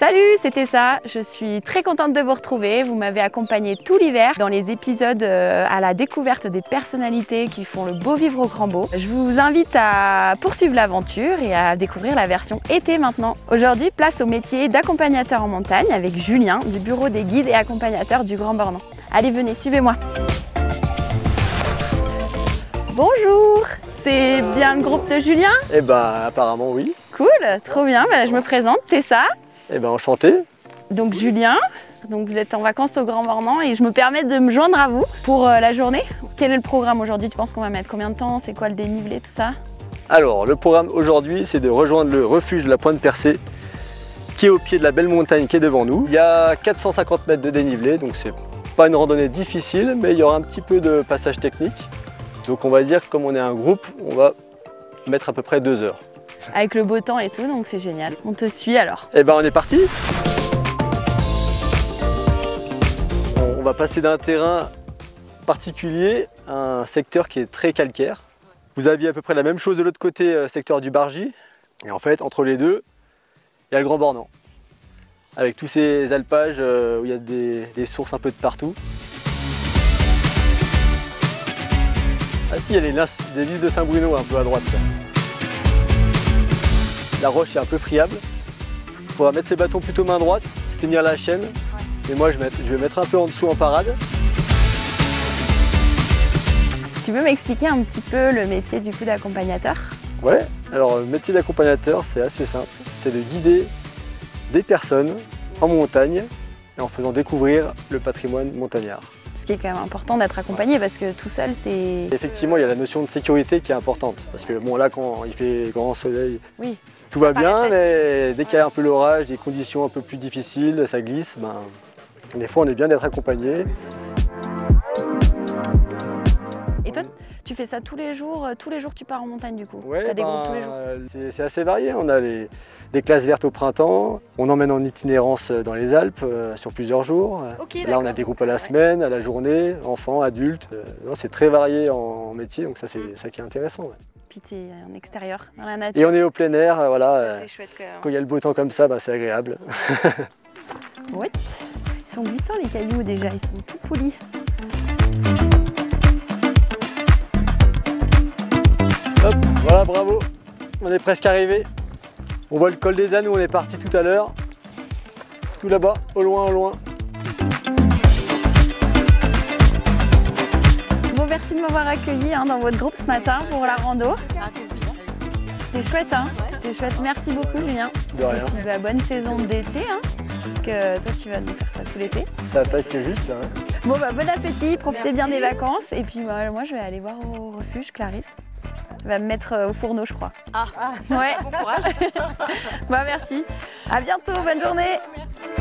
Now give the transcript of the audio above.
Salut, c'était ça. Je suis très contente de vous retrouver. Vous m'avez accompagnée tout l'hiver dans les épisodes à la découverte des personnalités qui font le beau vivre au Grand-Beau. Je vous invite à poursuivre l'aventure et à découvrir la version été maintenant. Aujourd'hui, place au métier d'accompagnateur en montagne avec Julien du bureau des guides et accompagnateurs du Grand Bornand. Allez, venez, suivez-moi. Bonjour, c'est bien le groupe de Julien? Eh ben apparemment oui. Cool, trop bien. Je me présente, Tessa. Eh ben enchanté. Donc Julien, donc vous êtes en vacances au Grand Bornand et je me permets de me joindre à vous pour la journée. Quel est le programme aujourd'hui? Tu penses qu'on va mettre combien de temps? C'est quoi le dénivelé, tout ça? Alors le programme aujourd'hui, c'est de rejoindre le refuge de la Pointe Percée qui est au pied de la belle montagne qui est devant nous. Il y a 450 mètres de dénivelé, donc c'est pas une randonnée difficile, mais il y aura un petit peu de passage technique. Donc on va dire que comme on est un groupe, on va mettre à peu près 2 heures. Avec le beau temps et tout, donc c'est génial. On te suit alors. Eh ben on est parti. On va passer d'un terrain particulier à un secteur qui est très calcaire. Vous aviez à peu près la même chose de l'autre côté, secteur du Bargy. Et en fait, entre les deux, il y a le Grand Bornand. Avec tous ces alpages où il y a des sources un peu de partout. Ah si, il y a des lys de Saint-Bruno un peu à droite. La roche est un peu friable. Il faudra mettre ses bâtons plutôt main droite, se tenir la chaîne. Et moi je vais mettre un peu en dessous en parade. Tu peux m'expliquer un petit peu le métier du coup d'accompagnateur? Ouais, alors le métier d'accompagnateur c'est assez simple. C'est de guider des personnes en montagne et en faisant découvrir le patrimoine montagnard. Ce qui est quand même important d'être accompagné parce que tout seul c'est... Effectivement, il y a la notion de sécurité qui est importante. Parce que bon là quand il fait grand soleil, oui, tout va bien, mais dès qu'il y a un peu l'orage, des conditions un peu plus difficiles, ça glisse, ben, des fois on est bien d'être accompagné. Et toi, tu fais ça tous les jours tu pars en montagne du coup? Ouais, t'as des groupes tous les jours? C'est assez varié, on a des classes vertes au printemps, on emmène en itinérance dans les Alpes sur plusieurs jours. Okay, là on a des groupes à la semaine, à la journée, enfants, adultes, c'est très varié en métier, donc ça c'est ça qui est intéressant. Ouais. Puis tu es en extérieur, dans la nature. Et on est au plein air, voilà. C'est chouette quand même. Quand il y a le beau temps comme ça, bah, c'est agréable. Ouais. Ils sont glissants les cailloux déjà, ils sont tout polis. Hop, voilà, bravo. On est presque arrivé. On voit le col des ânes où on est parti tout à l'heure. Tout là-bas, au loin, au loin. Bon, merci de m'avoir accueilli dans votre groupe ce matin pour la rando. C'était chouette, C'était chouette. Merci beaucoup, Julien. De rien. Et puis, bonne saison d'été, parce que toi, tu vas nous faire ça tout l'été. Ça attaque juste, là. Bon, bon appétit, profitez bien des vacances. Et puis, moi, je vais aller voir au refuge, Clarisse. Elle va me mettre au fourneau, je crois. Ah, ouais. Bon courage. Merci. À bientôt, bonne journée. Merci.